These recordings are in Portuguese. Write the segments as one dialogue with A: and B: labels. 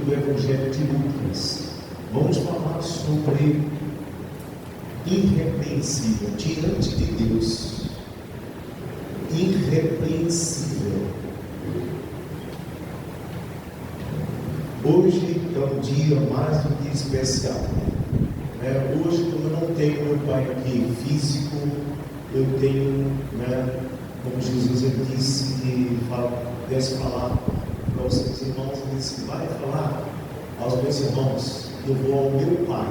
A: do Evangelho de Lucas. Vamos falar sobre irrepreensível diante de Deus. Irrepreensível. Hoje é um dia mais do que especial. Hoje, como eu não tenho meu pai aqui físico, eu tenho, como Jesus ele disse, desse falar para os seus irmãos, ele disse: vai falar aos meus irmãos, eu vou ao meu Pai,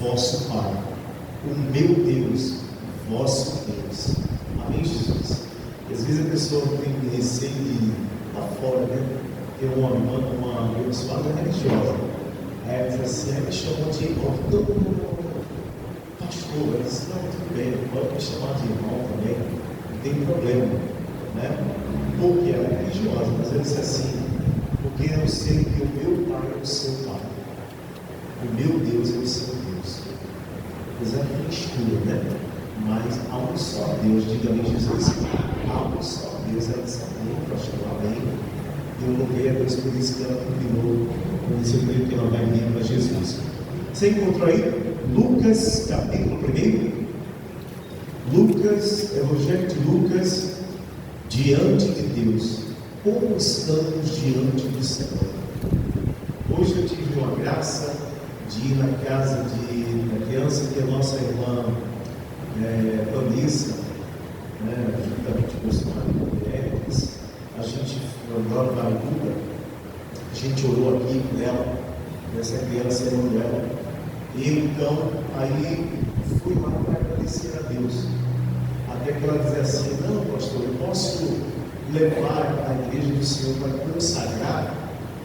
A: vosso Pai, o meu Deus, vosso Deus. Amém, Jesus? E às vezes a pessoa tem receio de ir lá fora, ter uma abençoada religiosa. Aí diz assim, me chamou de irmão, pastor, eu disse, não, tudo bem, pode me chamar de irmão também, não tem problema, porque ela é religiosa, mas eu disse assim, porque eu sei que o meu Pai é o seu Pai, o meu Deus é o seu Deus. Apesar que é escuro, mas há um só Deus, diga amém, Jesus, há um só Deus, ela disse amém, pastor, amém. Eu louvei a Deus por isso que ela terminou, por isso eu creio que ela vai vir para Jesus. Você encontrou aí Lucas, capítulo 1? Lucas, Evangelho de Lucas, diante de Deus. Como estamos diante do Senhor? Hoje eu tive uma graça de ir na casa da criança que é nossa irmã Vanessa, juntamente com os maridos, a gente andou na Aruba, a gente orou aqui com ela, essa criança é Manuela, e então aí fui lá para agradecer a Deus, até que ela dizia assim, não pastor, eu posso levar a igreja do Senhor para consagrar?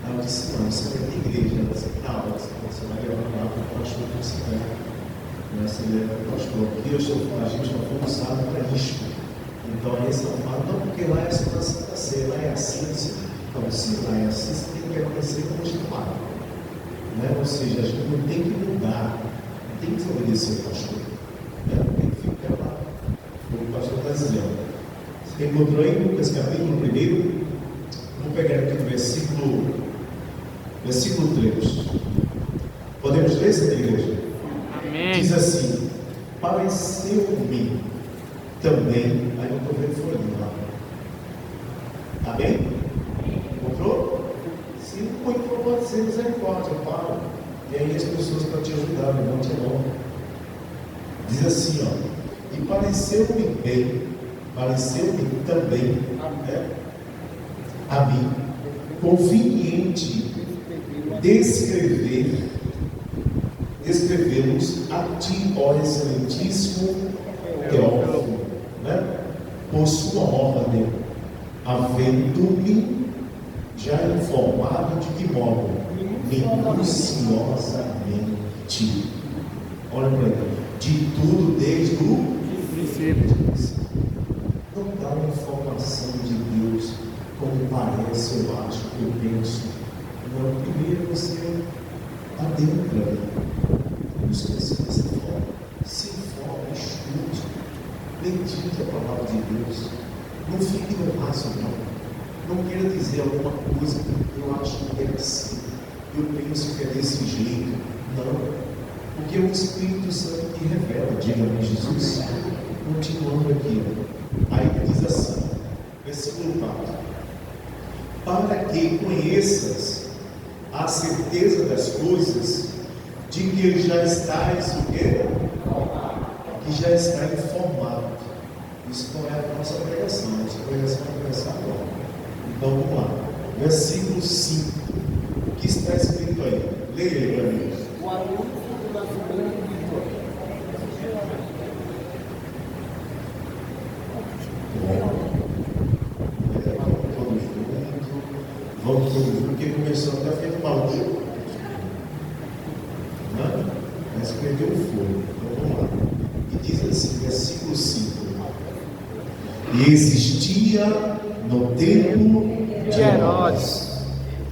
A: Ela disse, não, isso é da igreja. Ela disse, não, você vai levar lá para o pastor consagrar, você leva para o pastor, aqui a gente não foi usado para isso. Então aí você fala, não, porque lá é só na Santa Ceia, lá é assim. Então, se lá é assim, você tem que acontecer como chamado. Ou seja, a gente não tem que mudar, não tem que obedecer o pastor. Tem que ficar lá. O pastor está dizendo. Você encontrou aí Lucas capítulo 1? Vou pegar aqui no versículo 3. Podemos ler essa igreja?
B: Amém.
A: Diz assim: pareceu-me também, aí eu estou vendo folhinha lá. Amém? Encontrou? Se não encontrou, pode ser misericórdia, para. E aí as pessoas para te ajudar, não te amam. Diz assim, e pareceu-me também, a mim, conveniente descrevê-los a ti, ó excelentíssimo Teófilo, por sua ordem, havendo-me já informado de que modo minuciosamente, olha para ele, de tudo desde o princípio. Não dá uma informação de Deus como parece, eu acho, que eu penso. Não, primeiro você adentra, busca se informa, estude, medite a palavra de Deus. Não fique no raso, não queira dizer alguma coisa que eu acho que é assim, eu penso que é desse jeito. Não, porque é o Espírito Santo que revela. Diga-me, Jesus. Continuando aqui, aí diz assim, versículo 4: para que conheças a certeza das coisas, de que já estás o quê? Que já está informado. Isso não é a nossa pregação, a nossa pregação vai começar agora. Então vamos lá, versículo 5, o que está escrito aí? Leia aí para mim.
C: O anúncio do nascimento de João.
A: Vamos todos juntos, porque começou até feito balde. Mas perdeu o fogo. Então vamos lá. E diz assim, versículo 5: e existia no tempo de Herodes,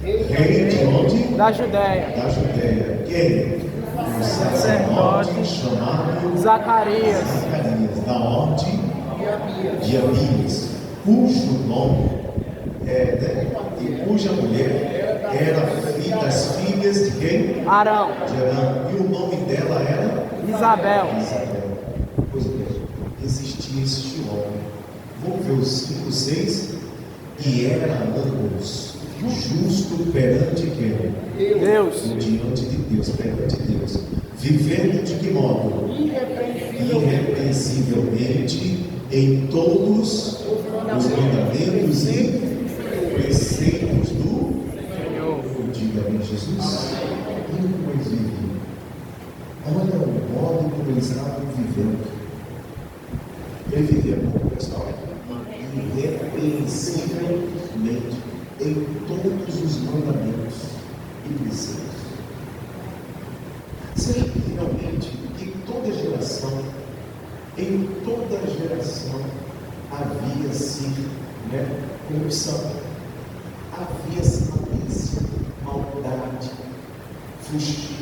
A: rei de onde?
B: Da Judéia.
A: Da Judéia. Quem? Um sacerdote chamado
B: Zacarias,
A: da ordem de Abias, cujo nome e cuja mulher era filha das filhas de quem?
B: Arão.
A: De Arão. E o nome dela era?
B: Isabel.
A: Isabel. Pois bem, existia este homem. Vamos ver os 5, 6. E era ambos justo perante quem?
B: Deus.
A: Diante de Deus, perante Deus. Vivendo de que modo? Irrepreensivelmente em todos os mandamentos e preceitos do
B: Senhor.
A: Diga-me, Jesus. Olha como eles viviam. Olha o modo como eles estavam vivendo. Ele vivia como pessoal, irrepreensivelmente em todos os mandamentos e preceitos. Será que realmente em toda geração havia-se corrupção, havia-se malícia, maldade, fuxico,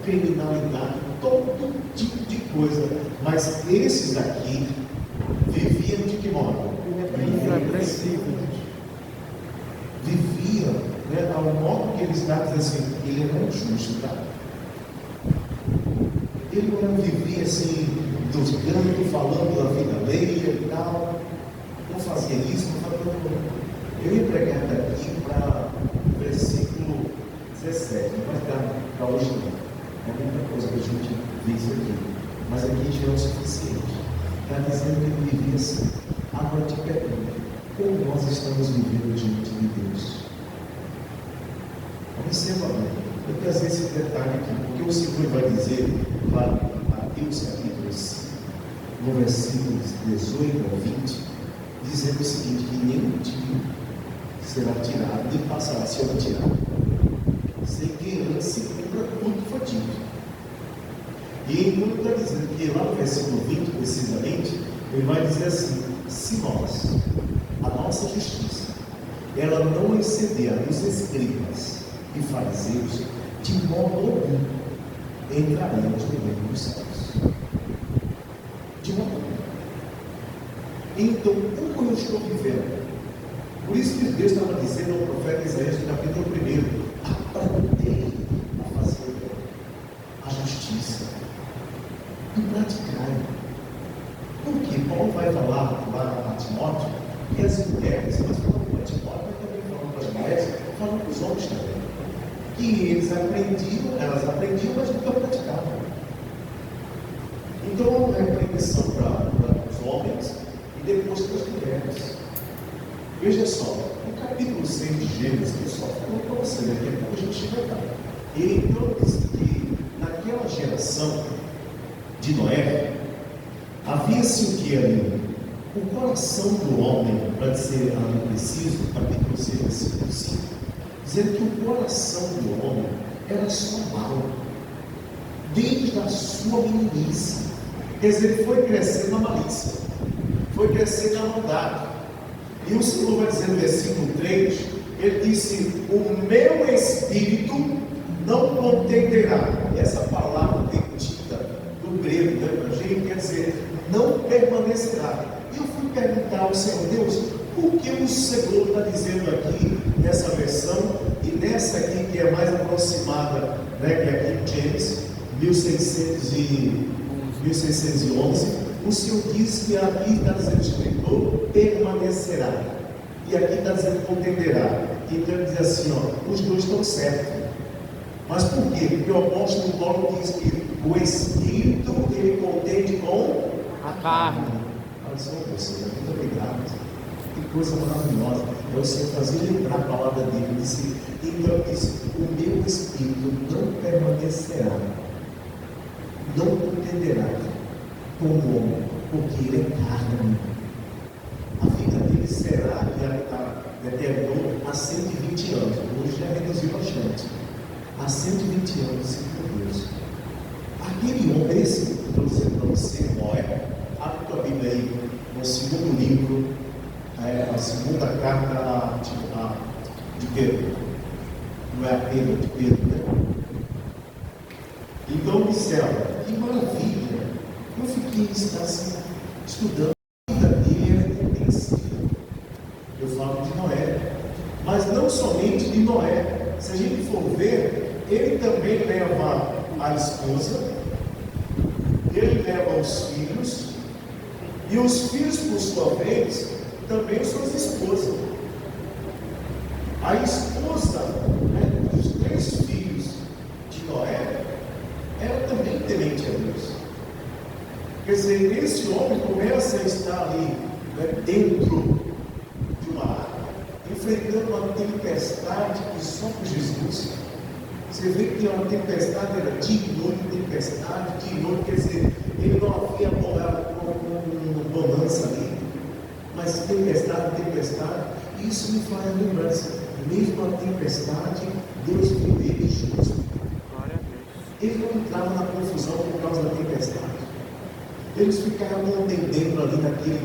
A: criminalidade, todo tipo de coisa, mas esses aqui viviam de que modo? Viviam, ao modo que eles estavam dizendo assim, ele era justo, tá? Ele não vivia assim, buscando, falando da vida alheia e tal, não fazia isso, não fazia. Eu ia pregar daqui para o versículo 17, não vai dar para hoje não. É muita coisa que a gente diz aqui, mas aqui já é o suficiente. Está dizendo que ele vivia assim. Agora te pergunto, como nós estamos vivendo diante de Deus? Observa bem, porque às vezes esse detalhe aqui, porque o Senhor vai dizer lá em Mateus capítulo 5, no versículo 18 ao 20, dizendo o seguinte, que nenhum tio será tirado, nem passará a ser tirado, sem que antes se cumpra tudo que foi dito. E então está dizendo que lá no versículo 20, precisamente, ele vai dizer assim, se nós, a nossa justiça, ela não exceder a dos escribas e fariseus, de modo algum entraremos no reino dos céus. De modo algum. Então, como eu estou vivendo? Por isso que Deus estava dizendo ao profeta Isaías, no capítulo 1, aprendei a fazer a justiça e praticar. Porque Paulo vai falar lá a Timóteo que as mulheres, mas falando para Timóteo, mas também falando para as mulheres, falando para os homens também, que elas aprendiam, mas nunca praticavam. Então, é repreensão para os homens e depois para as mulheres. Veja só, no capítulo 6 de Gênesis, pessoal, falou para você, daqui a pouco a gente chega lá. E então diz que naquela geração de Noé, havia-se o que ali? O coração do homem, para dizer algo preciso, capítulo 6, versículo 5, dizendo que o coração do homem era só mal, desde a sua meninice. Quer dizer, ele foi crescendo na malícia, foi crescendo na maldade. E o Senhor vai dizer no versículo 3, ele disse, o meu espírito não contenderá. Essa palavra detida do grego, para a gente, quer dizer, não permanecerá. E eu fui perguntar ao Senhor, Deus, por que o Senhor está dizendo aqui, nessa versão, e nessa aqui que é mais aproximada, que é aqui em Gênesis, 1611, o Senhor diz que aqui está dizendo o escritor, permanecerá. E aqui está dizendo contenderá. Então ele diz assim, os dois estão certos. Mas por quê? Porque o apóstolo Paulo diz que o Espírito, ele contende com
B: A carne.
A: Olha só, Senhor, muito obrigado. Que coisa maravilhosa. É o Senhor fazer lembrar a palavra dele. Ele disse, então ele disse, o meu Espírito não permanecerá, não contenderá com o homem, porque ele é carne. A vida dele será determinou a 120 anos. Hoje já reduziu bastante. Há 120 anos, segundo Deus. Aquele homem, esse, estou dizendo para você, Noé, abre tua Bíblia aí, no segundo livro, a segunda carta de Pedro. Não é a Pedro, de Pedro, né? Então, observa, que maravilha. Eu fiquei assim, estudando, a vida dele era intensiva. Eu falo de Noé. Noé. Mas não somente de Noé. Se a gente for ver, ele também leva a esposa, ele leva os filhos, e os filhos, por sua vez, também suas esposas. A esposa, né, dos 3 filhos de Noé, era também temente a Deus. Quer dizer, esse homem começa a estar ali, né, dentro de uma água, enfrentando uma tempestade que só por Jesus. Você vê que uma tempestade era dia e noite, tempestade, dia e noite, quer dizer, ele não havia bonança ali, mas tempestade, isso me faz lembrança. Mesmo a tempestade, Deus viu ele justo. Ele não entrava na confusão por causa da tempestade. Eles ficaram entendendo ali naquele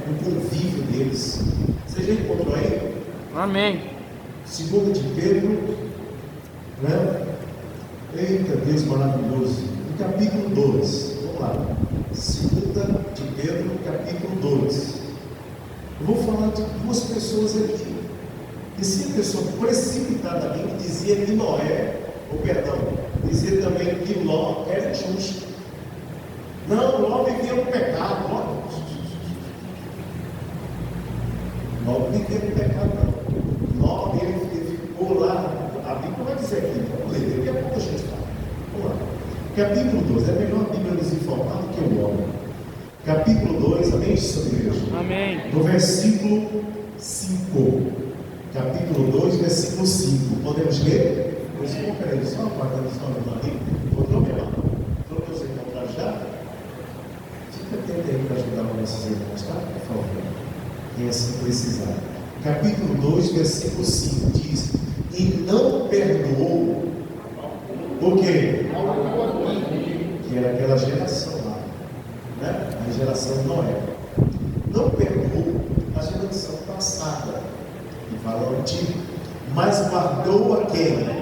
A: no convívio deles. Você já encontrou aí?
B: Amém.
A: 2 de Pedro, né? Eita, Deus maravilhoso. No capítulo 2, vamos lá. 2 de Pedro, capítulo 2. Eu vou falar de 2 pessoas aqui. E se a pessoa precipitadamente dizia que Noé, dizia também que Ló era justo. Não, Ló vivia no pecado. Ló vivia no pecado, não. Ló, ele ficou lá. A Bíblia vai dizer aqui, vamos ler, daqui a pouco a gente fala. Vamos lá. Capítulo 2, é melhor a Bíblia nos informar do que o homem. Capítulo 2, amém, igreja?
B: Amém.
A: No versículo 5. Capítulo 2, versículo 5. Podemos ler? Peraí, só uma parte da história do ali. Encontrou, meu irmão? Encontrou que você encontrou já? Fica atento aí para ajudar os nossos irmãos, tá? Por favor. Quem assim precisar. Capítulo 2, versículo 5 diz: e não perdoou o quê? Que era aquela geração lá, né? A geração de Noé. Não perdoou a geração passada, que fala antigo, mas guardou a quem?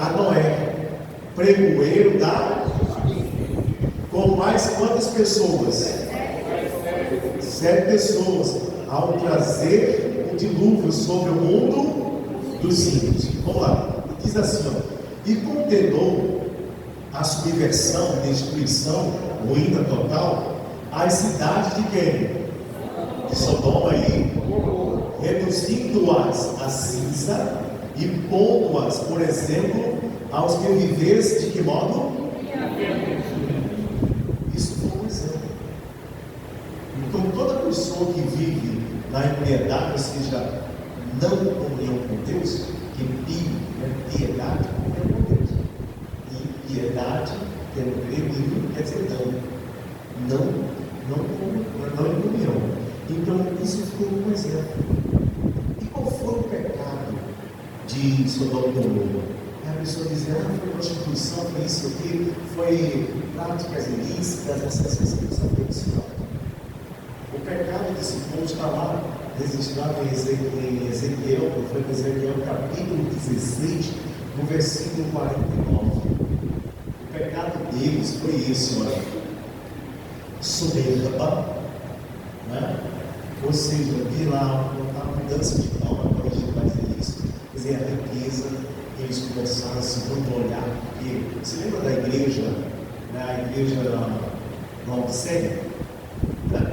A: A Noé, pregoeiro da. Com mais quantas pessoas? 7 pessoas, ao trazer o dilúvio sobre o mundo dos ímpios. Vamos lá, diz assim, ó: e condenou a subversão, destruição, ruína total, as cidades de quem? De Sodoma aí, reduzindo-as a cinza e pondo-as, por exemplo, aos que vivessem de que modo? Isso foi um exemplo. Então toda pessoa que vive na impiedade, ou seja, não comunhão com Deus, que piedade, comunhão com Deus. E piedade, pelo grego, quer dizer não em comunhão. Então isso ficou um exemplo. E qual foi o pecado de Sodoma e Gomorra? A pessoa dizia, foi prostituição, foi isso aqui, foi práticas ilícitas, essas coisas, o pecado desse povo está lá, registrado em Ezequiel, profeta Ezequiel, capítulo 16, no versículo 49. O pecado deles foi esse, olha, soberba, né? Ou seja, vir lá, botar mudança de norma para a gente fazer isso, quer dizer, a riqueza, eles começaram a se olhar, porque você lembra da igreja, né? A igreja na Odisseia, né?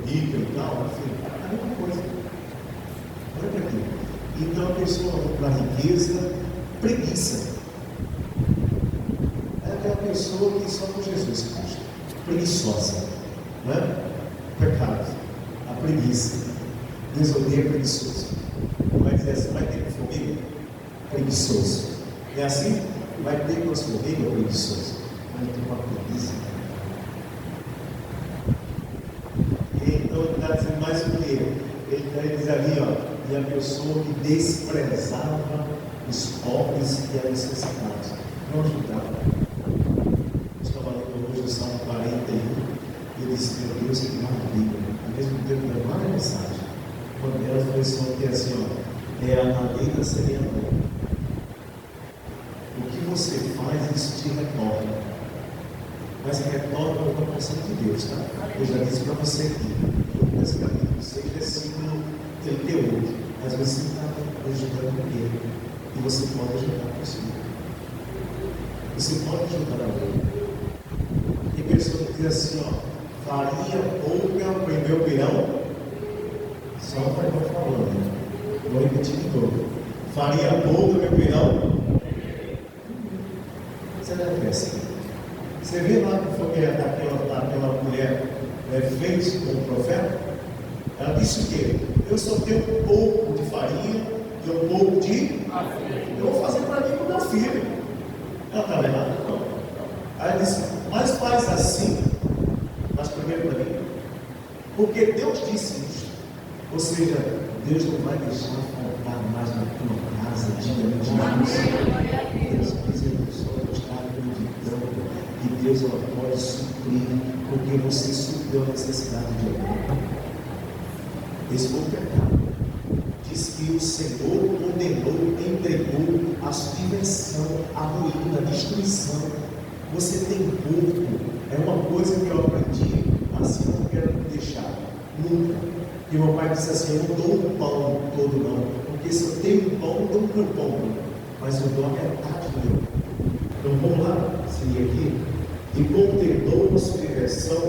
A: Rica e tal, enfim, a mesma coisa. Olha para aqui. Então a pessoa, para a riqueza, preguiça. É aquela pessoa que só com Jesus custa, preguiçosa, né? Pecado, a preguiça. Deus odeia preguiçoso. Vai dizer assim, vai ter com formiga? Preguiçoso. É assim? Vai ter com as formigas preguiçoso. Vai ter uma preguiça. Então ele está dizendo mais o que? Ele diz ali, ó, e a pessoa que desprezava os pobres e a necessidade, não ajudava. Eu estava lendo hoje o Salmo 41, e eu disse, meu Deus, que maravilha. Ao mesmo tempo, deu uma mensagem. Quando ela foi assim, ó, é a madeira semeadora. O que você faz, isso te retorna. Mas retorna com a proporção de Deus, tá? Eu já disse para você aqui, Lucas capítulo 6, versículo 38. Mas você está ajudando ele. E você pode ajudar você. Você pode ajudar alguém. Tem pessoa que diz assim, ó, faria pouca para o meu pirão. Só vai falando, né? Vou repetir de novo. Faria pouco meu pirão. Você deve ver assim. Você vê lá que foi aquela mulher fez com o profeta? Ela disse o quê? Eu só tenho um pouco de farinha e um pouco de. Eu vou fazer para mim com meu filho. Ela estava errada? Não. Aí ela disse, mas faz assim. Mas primeiro para mim. Porque Deus disse isso. Ou seja, Deus não vai deixar faltar mais na tua casa, diga-me de Deus. Deus só está acreditando que Deus pode suprir, porque você supriu a necessidade de alguém. Esse foi o pecado. Diz que o Senhor condenou, entregou a subversão, a ruína, a destruição. Você tem pouco, é uma coisa que eu aprendi, assim eu não quero deixar, nunca. E meu pai disse assim, eu não dou um pão todo não, porque se eu tenho um pão, eu dou um pão, mas eu dou a metade do meu. Então vamos lá, seguir aqui. E condenou a subversão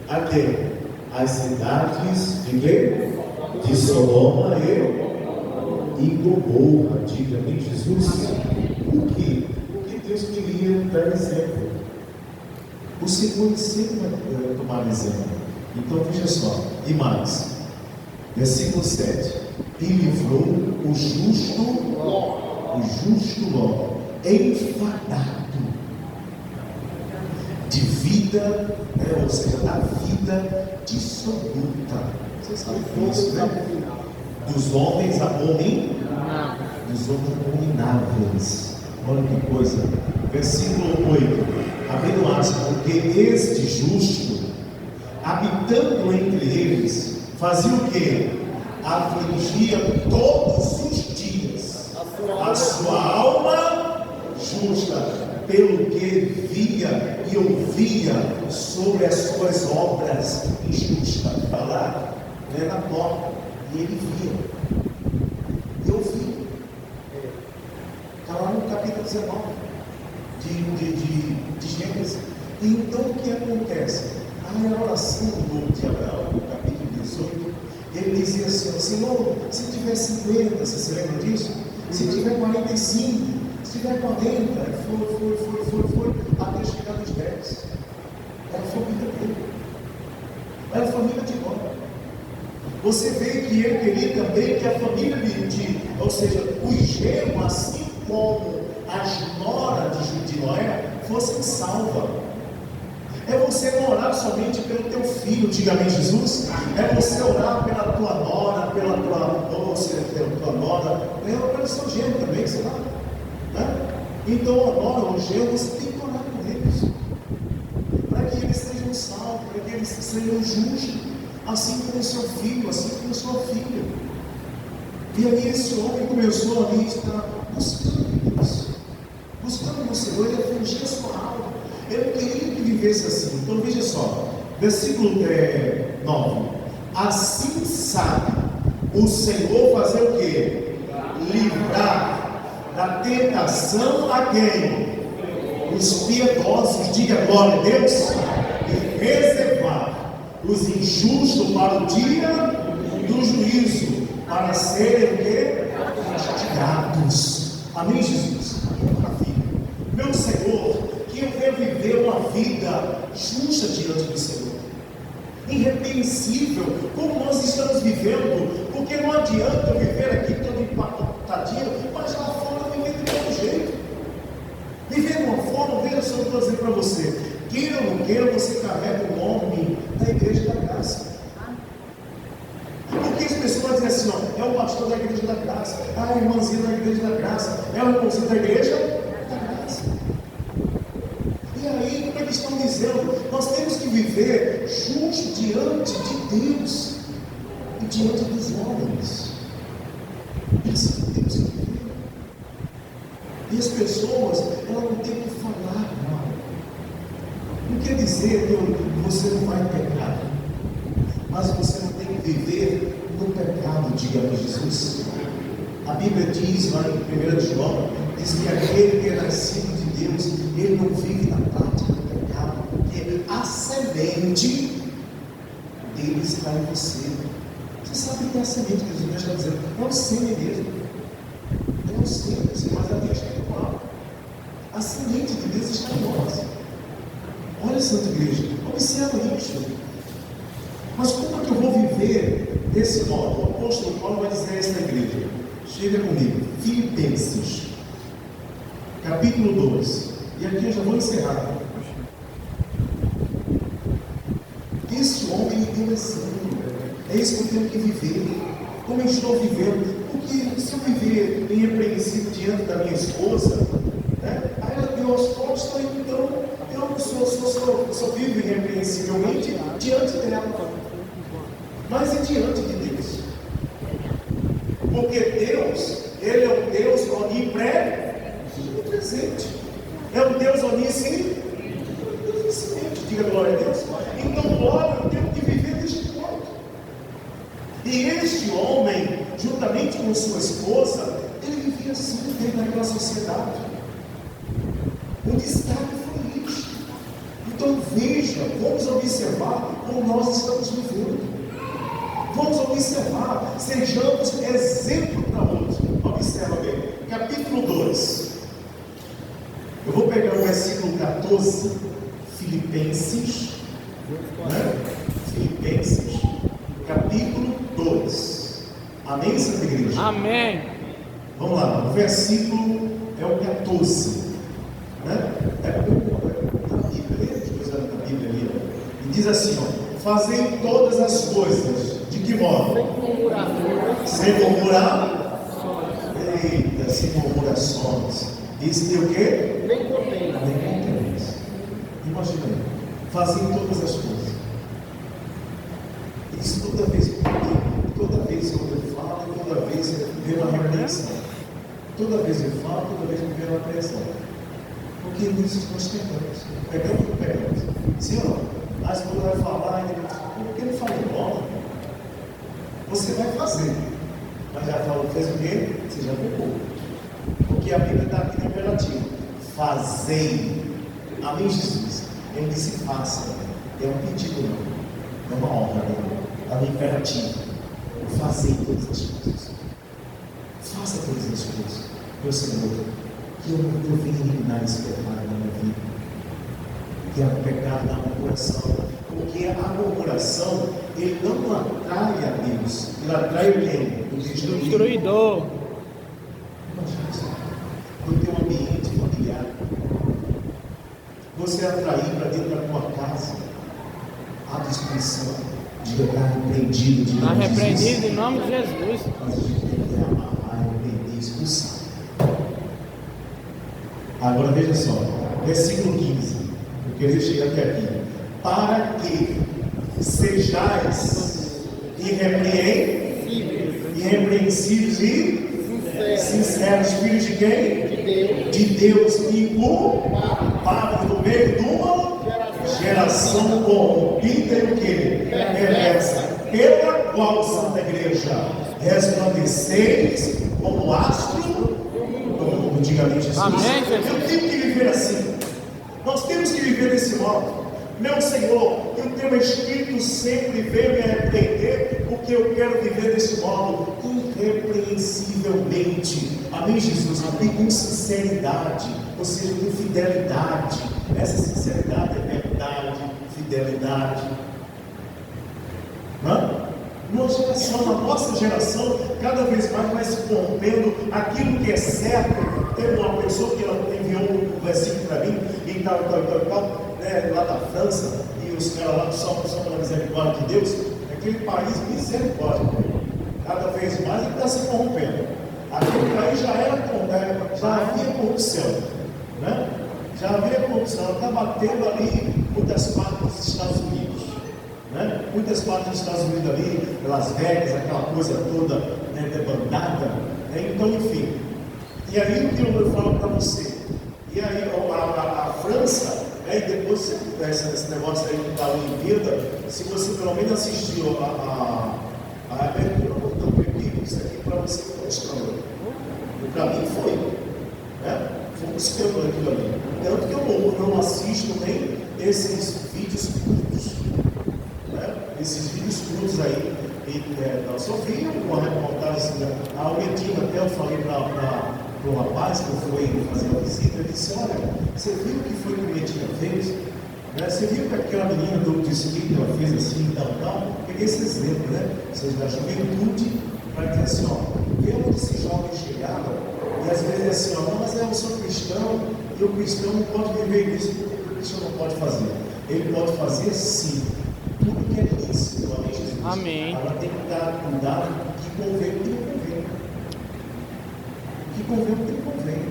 A: a quem? As cidades de quem? De Sodoma e Gomorra, diga-me Jesus. Por quê? Porque Deus queria dar exemplo. O Senhor sempre vai tomar exemplo. Então veja só, e mais. Versículo 7. E livrou o justo Ló, enfadado de vida, ou seja, da vida dissoluta. Você sabe disso, né? Dos homens abomináveis. Olha que coisa. Versículo 8. Abrindo aspas, porque este justo, habitando entre eles, fazia o quê? Afligia todos os dias a sua alma justa, pelo que via e ouvia sobre as suas obras injustas. Falar, né, na porta, e ele via. E ouvia. Está lá no capítulo 19 de Gênesis. E então o que acontece? A oração de Abraão, no capítulo 18, ele dizia assim, Senhor, se tiver 50, você se lembra disso? Se tiver 45, se tiver 40, foi, até chegar nos 10. Era a família dele. Era a família de Ló. Você vê que ele queria também que a família ou seja, os genros, assim como as noras de Noé, fossem salvas. É você não orar somente pelo teu filho, diga-me Jesus. É você orar pela tua nora, pela tua moça, pela tua nora, pelo seu genro também, sei lá. Né? Então, a nora ou o genro, você tem que orar por eles. Para que eles sejam salvos, para que eles sejam justos, assim como o seu filho, assim como a sua filha. E aí esse homem começou ali a estar buscando Deus, buscando o Senhor, ele afligia a sua alma. Ele queria que vivesse assim. Então veja só, versículo 9. Assim sabe o Senhor fazer o quê? Livrar da tentação a quem? Os piedosos, diga glória a Deus, e reservar os injustos para o dia do juízo, para serem o quê? Castigados. Amém, Jesus? Meu Senhor, que eu venha viver uma vida justa diante do Senhor, irrepreensível, como nós estamos vivendo, porque não adianta eu viver aqui todo empacotadinho, mas lá fora eu viver de todo jeito, viver de uma forma. Veja só o que eu estou dizendo para você, queira ou não queira, você carrega o nome da Igreja da Graça. Porque as pessoas dizem assim, ó, é o pastor da Igreja da Graça, é a irmãzinha da Igreja da Graça, é o irmãozinho da Igreja da Graça. E aí, como é que estão dizendo? Nós temos que viver justo diante de Deus e diante dos homens. É assim que temos que viver. E as pessoas, elas não têm que falar mal. Não quer dizer que você não vai pecar, mas você não tem digamos, Jesus. A Bíblia diz lá em 1 João, diz que aquele que é nascido de Deus, ele não vive na prática do pecado, porque a semente dele está em você. Você sabe que é a semente que Jesus está dizendo, é o sêmen mesmo. É o sêmen, mas a gente tem claro. A semente de Deus está em nós. Olha, Santa Igreja, observa isso. Mas como é que eu vou viver desse modo? O apóstolo Paulo vai dizer a esta igreja. Chega comigo, Filipenses, capítulo 2. E aqui eu já vou encerrar. Esse homem me deu exemplo. É isso que eu tenho que viver. Como eu estou vivendo? Porque se eu viver irrepreensível diante da minha esposa, né, aí ela deu as costas, então eu só vivo irrepreensivelmente diante dela. Mas e diante de Deus? Porque Deus, Ele é um Deus onipresente. É um Deus onisciente. Diga glória a Deus. Então, glória, eu tenho que viver deste modo. E este homem, juntamente com sua esposa, ele vivia assim dentro daquela sociedade. O destaque foi isso. Então, veja, vamos observar como nós estamos vivendo. Vamos observar, sejamos exemplo para outros. Observa bem, capítulo 2. Eu vou pegar o versículo 14, Filipenses, né? Filipenses, capítulo 2. Amém, Santa Igreja?
B: Amém.
A: Vamos lá, o versículo é o 14, né? É da Bíblia, da Bíblia ali, ó. E diz assim, ó: fazei todas as coisas. De que modo? Sem murmurar. Eita, sem murmurações. Isso tem o quê?
C: Nem contém.
A: Imagina aí. Fazer todas as coisas. Isso toda vez que eu falo, toda vez vem uma repreensão. Toda vez eu falo, toda vez vem uma repreensão. Porque nisso nós pegamos. Sim ou não? A esposa vai falar, por que não fala igual? Você vai fazer, mas já falou, fez o quê? Você já pegou. Porque a Bíblia está aqui no imperativo: fazei. Amém, Jesus? Ele disse faça. É um pedido, não. É uma ordem. É um imperativo. Fazei todas as coisas. Faça todas as coisas. Meu Senhor, que eu venha eliminar esse pecado na minha vida. Que é o pecado da murmuração. Porque a murmuração, ele não atrai a Deus, ele atrai quem? O destruidor. Imagina isso. No teu ambiente familiar, você atrair para dentro da tua casa a destruição, de estar repreendido, de
B: Está repreendido em nome de Jesus.
A: Mas a gente tem que amarrar, repreender, expulsar. Agora veja só, versículo 15. Eu queria chegar até aqui. Para que sejais irrepreensíveis e sinceros, filhos de quem? De Deus, inculpáveis no meio de uma geração corrompida e o quê? Perversa, pela qual, Santa Igreja, resplandeceis como astro do mundo. Diga amém, Jesus.
B: Amém, Jesus.
A: Eu tenho que viver assim. Nós temos que viver desse modo. Meu Senhor, que o teu Espírito sempre venha me repreender, porque eu quero viver desse modo, irrepreensivelmente. Amém, Jesus? E com sinceridade, ou seja, com fidelidade. Essa sinceridade é verdade, fidelidade. Na nossa geração, cada vez mais vai se corrompendo aquilo que é certo. Tem uma pessoa que ela enviou um versículo para mim, e tal, né, lá da França, e os caras lá só pela misericórdia de Deus, aquele país misericórdia, cada vez mais ele está se corrompendo. Aquele país já havia corrupção, né? Já havia corrupção, está batendo ali muitas partes dos Estados Unidos, né? Muitas partes dos Estados Unidos ali, Las Vegas, aquela coisa toda, né, debandada, né? Então, enfim. E aí o que eu falo para você? E aí a França, e depois você conversa esse negócio aí que da Olimpíada, se você pelo menos assistiu a abertura do Olimpíada, buscando aquilo ali. Tanto que eu não assisto nem esses vídeos curtos. Né? Esses vídeos curtos aí. Eu só vi uma reportagem a Almedina, até eu falei para um rapaz que foi fazer uma visita, ele disse, olha, você viu o que foi que a Almedina fez? Né? Você viu que aquela menina do desfile ela fez assim e tal? Peguei esse exemplo, né? Vocês da juventude, para dizer assim, ó, vê onde esses jovens chegaram, e às vezes é assim, ó, não, mas eu sou cristão, e o cristão não pode viver isso, porque o cristão não pode fazer. Ele pode fazer sim, tudo que é lícito, amém, Jesus?
B: Amém.
A: Agora tem que dar cuidado que convém o que não convém. O que convém o que não convém.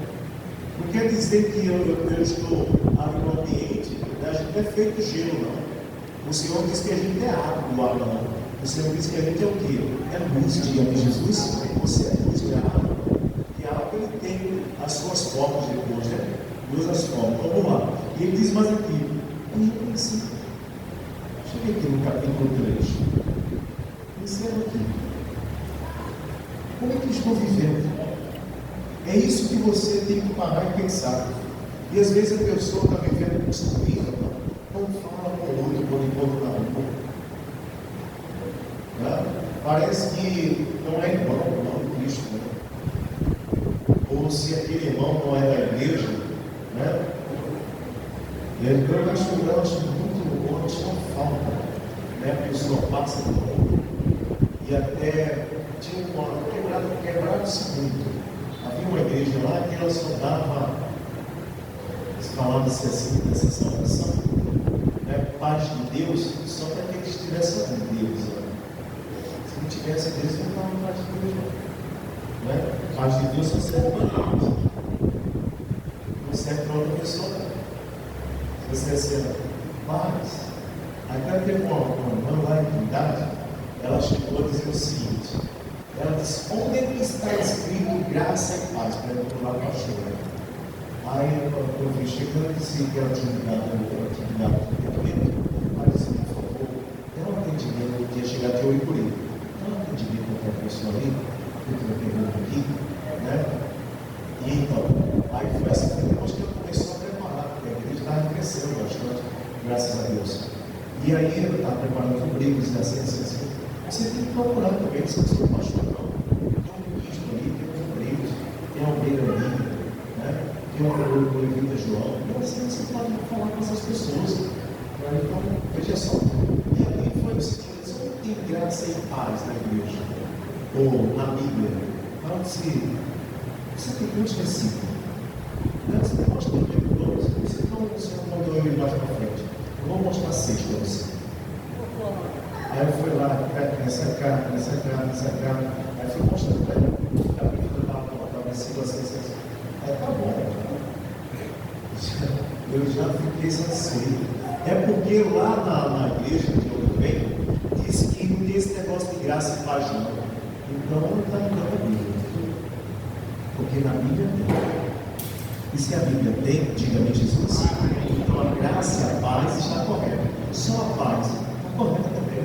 A: Não quer dizer que eu estou ali no ambiente, a gente não é feito gelo, não. O Senhor diz que a gente é água, não. O Senhor diz que a gente é o quê? É luz, diga de Jesus. Você é luz, é água. E a água ele tem as suas formas depois, né? Duas as formas. Então vamos lá. E ele diz mais aqui, um princípio. Cheguei aqui no capítulo 3. Encerra aqui. Como é que eu estou vivendo? É isso que você tem que parar e pensar. E às vezes a pessoa está vivendo construída, não fala com o outro quando encontra na rua. Tá? Parece que não é irmão, não é Cristo. Né? Ou se aquele irmão não é da igreja, né? Eu acho muito bom, acho uma falta. Né? A pessoa passa do mundo e até tinha quebrado o segundo. Havia uma igreja lá que ela só dava, falava-se assim, dessa salvação, né? Paz de Deus, só para que eles tivessem Deus. Né? Se não tivesse Deus, não dava paz de Deus. Não. Né? Paz de Deus só serve para Deus. Não serve para outra pessoa. Se você recebe paz. Até teve uma irmã lá em Trindade, ela chegou a dizer o seguinte. Ela disse, onde é que está escrito graça e paz? Para eu pular para a cheia. Aí eu vi chegando e disse que ela tinha dado atendimento. Ela disse, por favor, dê um atendimento, eu tinha chegado de 8 por aí. Dá um atendimento para a pessoa ali, eu estou perguntando aqui, né? E então, aí foi assim, depois que ela começou a preparar, porque a igreja estava crescendo bastante, graças a Deus. E aí ela estava preparando os brigos, assim. Você tem que procurar também, se você não pastor, não. Tem um ministro ali, tem uns obreiros, tem a obreira ali, né? Tem um levita João. Então, assim, você pode falar com essas pessoas. Né? Então, veja só. E aí foi o seguinte: você não tem graça e paz na igreja, ou na Bíblia. Fala assim, você tem muitos versículos. Né? Você tem pastor de todos. O Senhor mandou eu ir mais para frente. Eu vou mostrar 6 para você. Aí eu fui lá, nessa carta. Aí fui mostrando para ele. A Bíblia estava versículo assim. Aí tá bom. Eu já fiquei satisfeito. É porque lá na igreja que eu venho, diz que não tem esse negócio de graça e paz não. Então não está mudando a Bíblia. Porque na Bíblia tem. E se a Bíblia tem, diga-me Jesus. Então a graça e a paz está correta. Só a paz está correta também.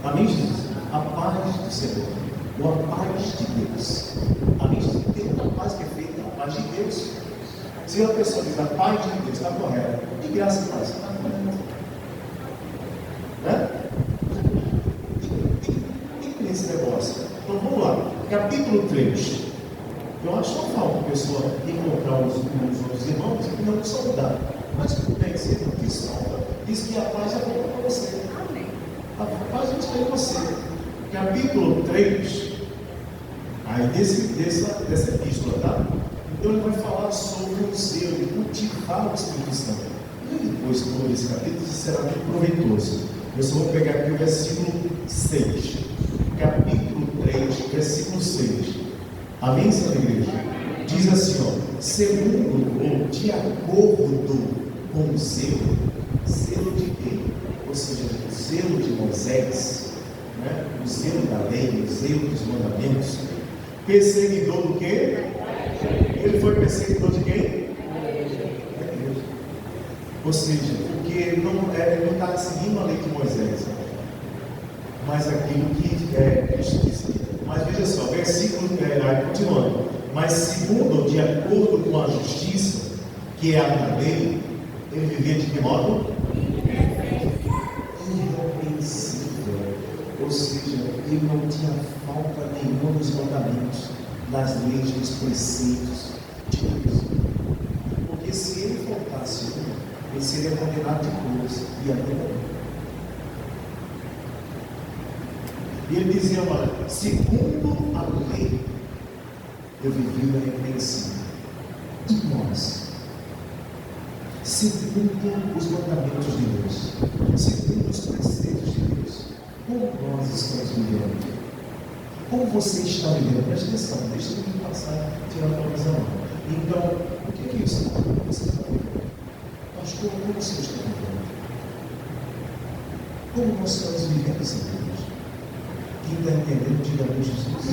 A: Amém, Jesus? A paz do Senhor, ou a paz de Deus. Amém, Jesus? Tem uma paz perfeita, a paz de Deus. Se uma pessoa diz a paz de Deus está correta, e graça e paz está correta. Né? Tem esse negócio. Então vamos lá, capítulo 3. Eu acho uma falta a pessoa encontrar os outros irmãos que não saudar. Mas tudo bem, se ele não quis saudar, diz que a paz é boa para você. A paz está em você. Capítulo 3, aí dessa epístola, tá? Então ele vai falar sobre o zelo de cultivar o Espírito Santo. E depois, por esse capítulo, será muito proveitoso. Eu só vou pegar aqui o versículo 6. Capítulo 3, versículo 6. Amém, Santa Igreja? Diz assim, ó, segundo ou de acordo com o zelo de quem? Ou seja, o zelo de Moisés, né? O zelo da lei, o zelo dos mandamentos. Perseguidor do quê? Ele foi perseguidor de quem? Da igreja. Ou seja, porque ele não está seguindo a lei de Moisés, mas aquilo que Cristo disse. Mas veja só, versículo, continuando. Mas segundo ou de acordo com a justiça, que é a da lei, ele vivia de que modo? Irrepreensível. Ou seja, ele não tinha falta nenhuma dos mandamentos, das leis, dos preceitos de Deus. Porque se ele faltasse um, ele seria condenado de todos e até morrer. E ele dizia: olha, segundo a lei, eu vivi irrepreensível. E nós, segundo os mandamentos de Deus, segundo os preceitos de Deus, como nós estamos vivendo? Como você está vivendo? Preste atenção, deixa eu passar, tirar a visão. Então, o que é isso? Você está vivendo? Pastor, como você está vivendo? Como nós estamos vivendo essa vida? Quem está entendendo, diga a Jesus.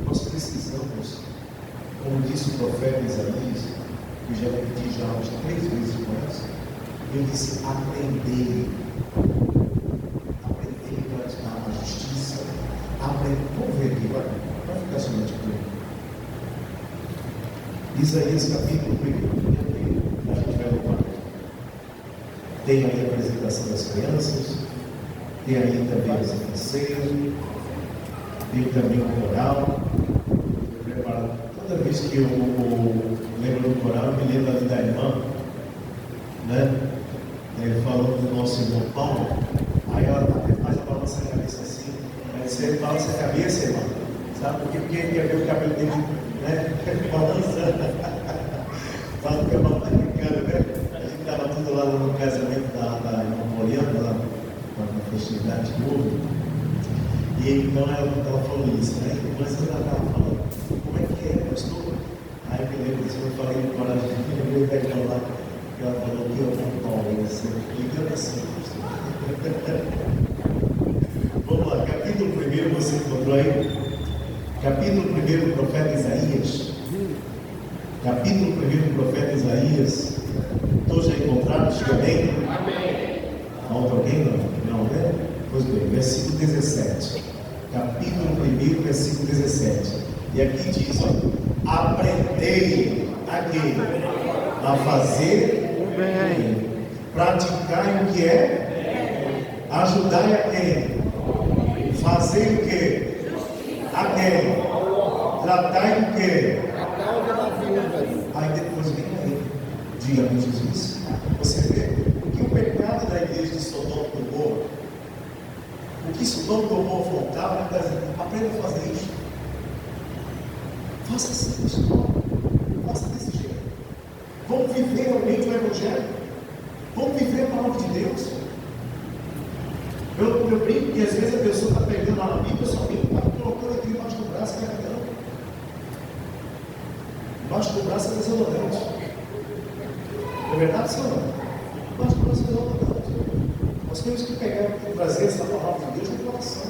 A: Nós precisamos, como disse o profeta Isaías, que eu já repeti já umas 3 vezes com essa, ele disse: aprendei a praticar a justiça, vamos ver aqui, vai ficar somente aqui. Isaías capítulo 1, a gente vai louvar. Tem aí a apresentação das crianças, tem aí também as ceia, tem também o coral. Eu preparo, toda vez que eu lembro do coral, eu me lembro da irmã, né? Ele falou do nosso irmão Paulo, aí ela até faz a balança a cabeça assim, aí você balança a cabeça, irmã, sabe? Porque quer ver o cabelo dele, né? Balançando. Fala que é uma americana, né? A gente estava tudo lá no casamento da irmã Poliana, lá na festividade de novo. E então ela falou isso, né? Mas ela estava falando: como é que é, pastor? Aí eu lembro disso, eu falei no coragem, eu veio pegar lá, e ela falou que eu não tomo, assim, ligando assim, pastor. Vamos lá, capítulo 1, você encontrou aí? Capítulo 1 do profeta Isaías. Capítulo 1 do profeta Isaías. Todos já encontraram? Diga bem? Amém. Falta alguém? Não, né? Pois bem, versículo 17. Capítulo 1, versículo 17. E aqui diz: ó, aprendei a quê? A fazer o bem. Praticai o que é? Ajudai a quem? Fazer o quê? A quem? Tratai o quê? Aí depois vem aí. Diga-me, Jesus. Você vê o que o pecado da igreja de Sodoma e Gomorra, o que Sodoma e Gomorra faltava, ele está dizendo: aprenda a fazer isso. Faça assim, pessoal. Faça desse jeito. Vamos viver realmente o Evangelho. Vamos viver a palavra de Deus. Eu brinco que às vezes a pessoa está pegando lá na Bíblia, só está colocando aqui embaixo do braço, carregando. Embaixo do braço é desodorante. É verdade, senhor? Embaixo do braço é desodorante. Nós temos que pegar e trazer essa palavra de Deus no coração.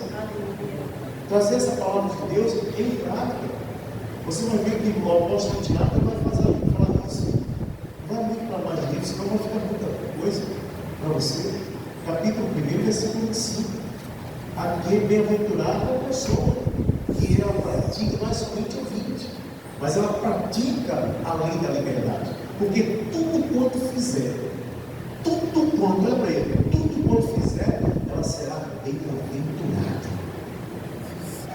A: Trazer essa palavra de Deus em prática. Você vai ver que o apóstolo Tiago vai falar isso. Não vai muito para mais disso, senão vai ficar muita coisa para você. Capítulo 1, versículo 5. Aqui é bem-aventurada a pessoa que ela pratica, não é somente ouvinte, mas ela pratica a lei da liberdade. Porque tudo quanto fizer, tudo quanto fizer, ela será bem-aventurada.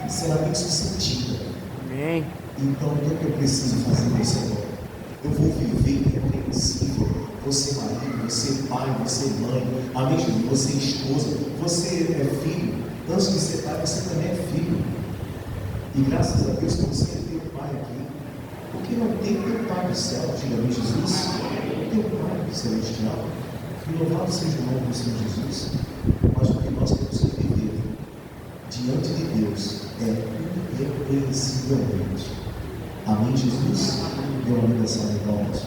A: Será bem sucedida. Amém. Então, o que eu preciso fazer nesse agora? Eu vou viver irrepreensível. Você marido, você pai, você mãe, amém, Jesus? Você esposa, você é filho. Antes de ser pai, você também é filho. E graças a Deus que você tem um pai aqui. Porque não tem teu pai do céu, diga-me, Jesus. Teu pai celestial. E louvado seja o nome do Senhor Jesus. Mas o que nós temos que viver diante de Deus é irrepreensivelmente. Amém, Jesus? Dê uma ligação em nós.